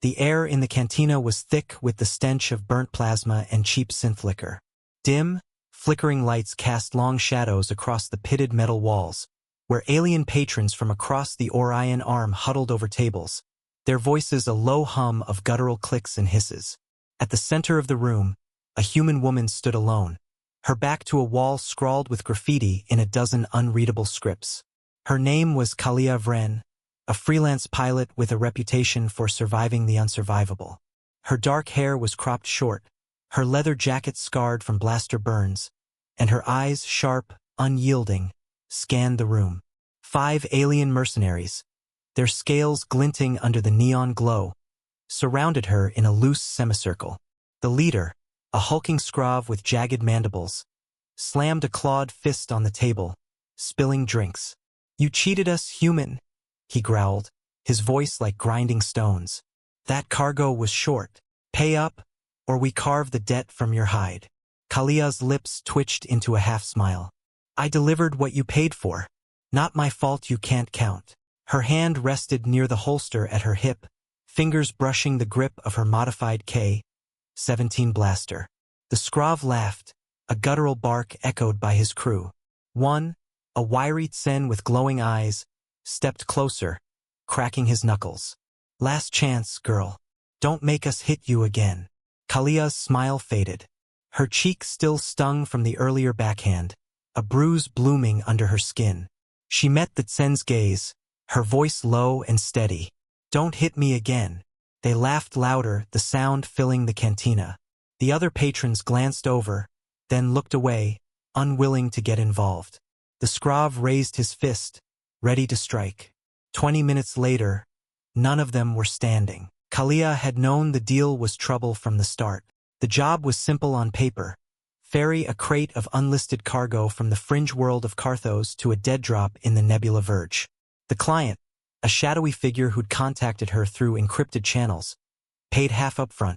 The air in the cantina was thick with the stench of burnt plasma and cheap synth liquor. Dim, flickering lights cast long shadows across the pitted metal walls, where alien patrons from across the Orion arm huddled over tables, their voices a low hum of guttural clicks and hisses. At the center of the room, a human woman stood alone, her back to a wall scrawled with graffiti in a dozen unreadable scripts. Her name was Kalia Vren, a freelance pilot with a reputation for surviving the unsurvivable. Her dark hair was cropped short, her leather jacket scarred from blaster burns, and her eyes, sharp, unyielding, scanned the room. 5 alien mercenaries, their scales glinting under the neon glow, surrounded her in a loose semicircle. The leader, a hulking scrov with jagged mandibles, slammed a clawed fist on the table, spilling drinks. "You cheated us, human," he growled, his voice like grinding stones. "That cargo was short. Pay up, or we carve the debt from your hide." Kalia's lips twitched into a half-smile. "I delivered what you paid for. Not my fault you can't count." Her hand rested near the holster at her hip, fingers brushing the grip of her modified K-17 blaster. The scrov laughed, a guttural bark echoed by his crew. One, a wiry Tsen with glowing eyes, stepped closer, cracking his knuckles. "Last chance, girl. Don't make us hit you again." Kalia's smile faded. Her cheek still stung from the earlier backhand, a bruise blooming under her skin. She met the Tsen's gaze, her voice low and steady. "Don't hit me again." They laughed louder, the sound filling the cantina. The other patrons glanced over, then looked away, unwilling to get involved. The scrov raised his fist, ready to strike. 20 minutes later, none of them were standing. Kalia had known the deal was trouble from the start. The job was simple on paper. Ferry a crate of unlisted cargo from the fringe world of Carthos to a dead drop in the Nebula Verge. The client, a shadowy figure who'd contacted her through encrypted channels, paid half upfront,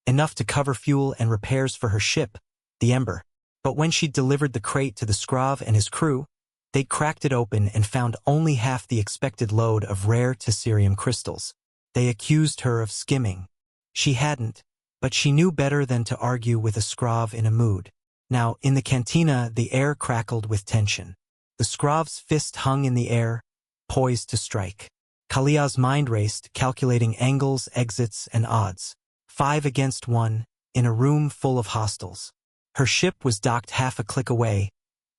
enough to cover fuel and repairs for her ship, the Ember. But when she'd delivered the crate to the scrov and his crew, they'd cracked it open and found only half the expected load of rare tesserium crystals. They accused her of skimming. She hadn't, but she knew better than to argue with a scrov in a mood. Now, in the cantina, the air crackled with tension. The scrov's fist hung in the air, poised to strike. Kalia's mind raced, calculating angles, exits, and odds. 5 against 1, in a room full of hostiles. Her ship was docked half a click away,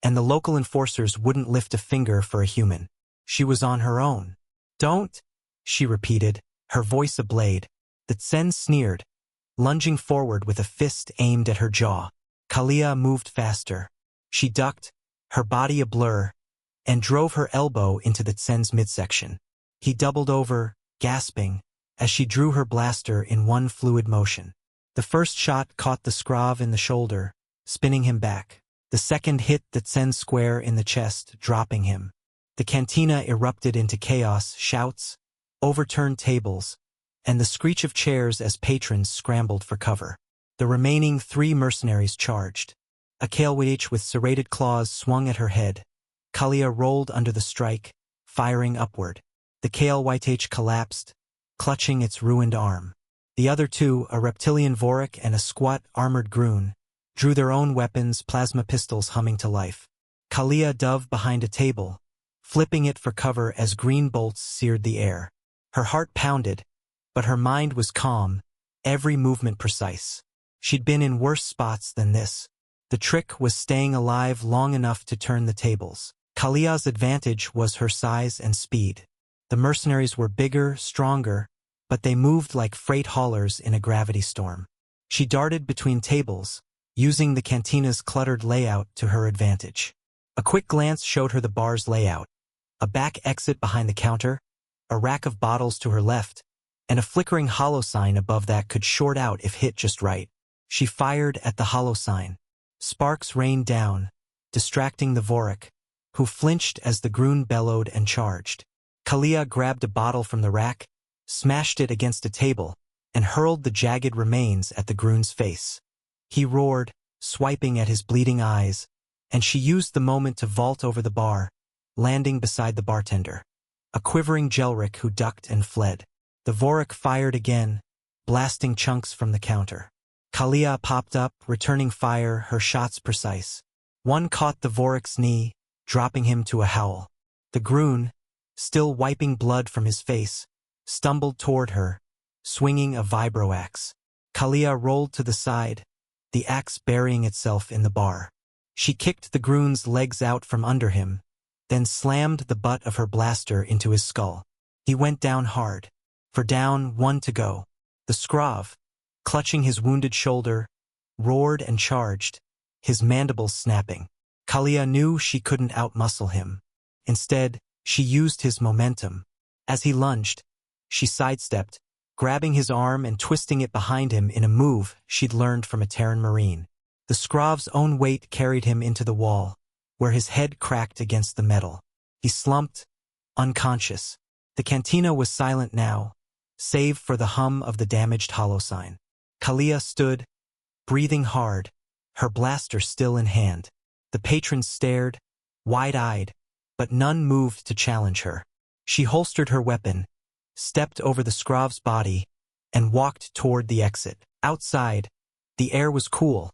and the local enforcers wouldn't lift a finger for a human. She was on her own. "Don't," she repeated, her voice a blade. The Tsen sneered, lunging forward with a fist aimed at her jaw. Kalia moved faster. She ducked, her body a blur, and drove her elbow into the Tsen's midsection. He doubled over, gasping, as she drew her blaster in one fluid motion. The first shot caught the scrov in the shoulder, spinning him back. The second hit the Tsen square in the chest, dropping him. The cantina erupted into chaos, shouts, overturned tables, and the screech of chairs as patrons scrambled for cover. The remaining 3 mercenaries charged. A Kalewich with serrated claws swung at her head. Kalia rolled under the strike, firing upward. The Kalewich collapsed, clutching its ruined arm. The other 2, a reptilian Vorik and a squat, armored Groon, drew their own weapons, plasma pistols humming to life. Kalia dove behind a table, flipping it for cover as green bolts seared the air. Her heart pounded, but her mind was calm, every movement precise. She'd been in worse spots than this. The trick was staying alive long enough to turn the tables. Kalia's advantage was her size and speed. The mercenaries were bigger, stronger, but they moved like freight haulers in a gravity storm. She darted between tables, using the cantina's cluttered layout to her advantage. A quick glance showed her the bar's layout. A back exit behind the counter, a rack of bottles to her left, and a flickering hollow sign above that could short out if hit just right. She fired at the hollow sign. Sparks rained down, distracting the Vorik, who flinched as the Groon bellowed and charged. Kalia grabbed a bottle from the rack, smashed it against a table, and hurled the jagged remains at the Groon's face. He roared, swiping at his bleeding eyes, and she used the moment to vault over the bar, landing beside the bartender, a quivering Jelric who ducked and fled. The Vorik fired again, blasting chunks from the counter. Kalia popped up, returning fire, her shots precise. One caught the Vorik's knee, dropping him to a howl. The Groon, still wiping blood from his face, stumbled toward her, swinging a vibro axe. Kalia rolled to the side, the axe burying itself in the bar. She kicked the Groon's legs out from under him, then slammed the butt of her blaster into his skull. He went down hard. For down, 1 to go. The Skrav, clutching his wounded shoulder, roared and charged, his mandibles snapping. Kalia knew she couldn't outmuscle him. Instead, she used his momentum. As he lunged, she sidestepped, grabbing his arm and twisting it behind him in a move she'd learned from a Terran Marine. The Skrav's own weight carried him into the wall, where his head cracked against the metal. He slumped, unconscious. The cantina was silent now, save for the hum of the damaged holosign. Kalia stood, breathing hard, her blaster still in hand. The patrons stared, wide-eyed, but none moved to challenge her. She holstered her weapon, stepped over the Skrav's body, and walked toward the exit. Outside, the air was cool,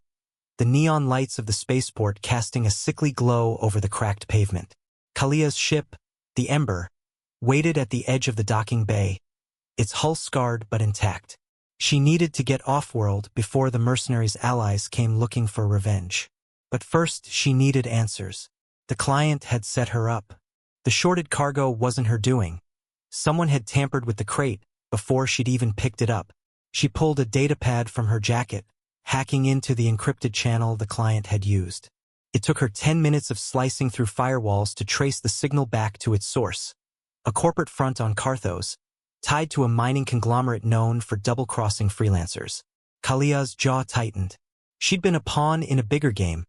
the neon lights of the spaceport casting a sickly glow over the cracked pavement. Kalia's ship, the Ember, waited at the edge of the docking bay, its hull scarred but intact. She needed to get off-world before the mercenaries' allies came looking for revenge. But first she needed answers. The client had set her up. The shorted cargo wasn't her doing. Someone had tampered with the crate before she'd even picked it up. She pulled a datapad from her jacket, hacking into the encrypted channel the client had used. It took her 10 minutes of slicing through firewalls to trace the signal back to its source. A corporate front on Carthos, tied to a mining conglomerate known for double-crossing freelancers. Kalia's jaw tightened. She'd been a pawn in a bigger game,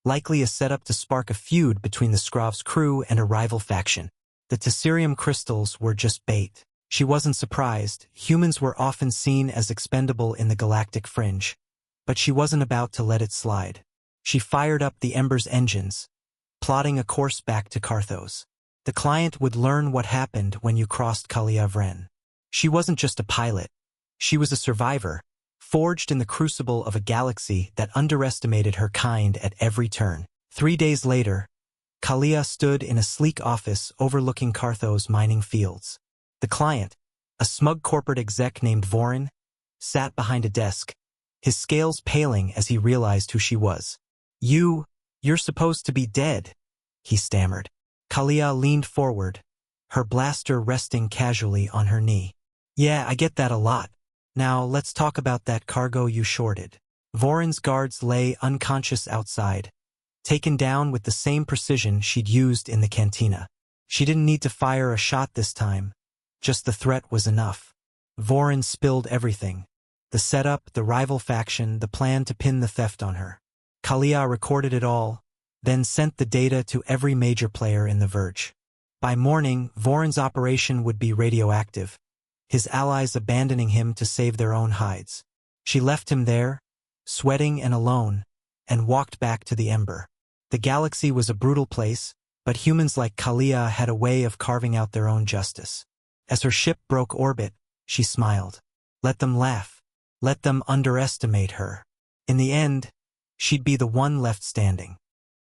likely a setup to spark a feud between the Skrav's crew and a rival faction. The Tesserium crystals were just bait. She wasn't surprised. Humans were often seen as expendable in the galactic fringe. But she wasn't about to let it slide. She fired up the Ember's engines, plotting a course back to Carthos. The client would learn what happened when you crossed Kalia Vren. She wasn't just a pilot. She was a survivor, forged in the crucible of a galaxy that underestimated her kind at every turn. 3 days later, Kalia stood in a sleek office overlooking Carthos' mining fields. The client, a smug corporate exec named Vorin, sat behind a desk, his scales paling as he realized who she was. You're supposed to be dead," he stammered. Kalia leaned forward, her blaster resting casually on her knee. "Yeah, I get that a lot. Now let's talk about that cargo you shorted." Vorin's guards lay unconscious outside, taken down with the same precision she'd used in the cantina. She didn't need to fire a shot this time. Just the threat was enough. Vorin spilled everything. The setup, the rival faction, the plan to pin the theft on her. Kalia recorded it all, then sent the data to every major player in the Verge. By morning, Vorin's operation would be radioactive, his allies abandoning him to save their own hides. She left him there, sweating and alone, and walked back to the Ember. The galaxy was a brutal place, but humans like Kalia had a way of carving out their own justice. As her ship broke orbit, she smiled. Let them laugh. Let them underestimate her. In the end, she'd be the one left standing.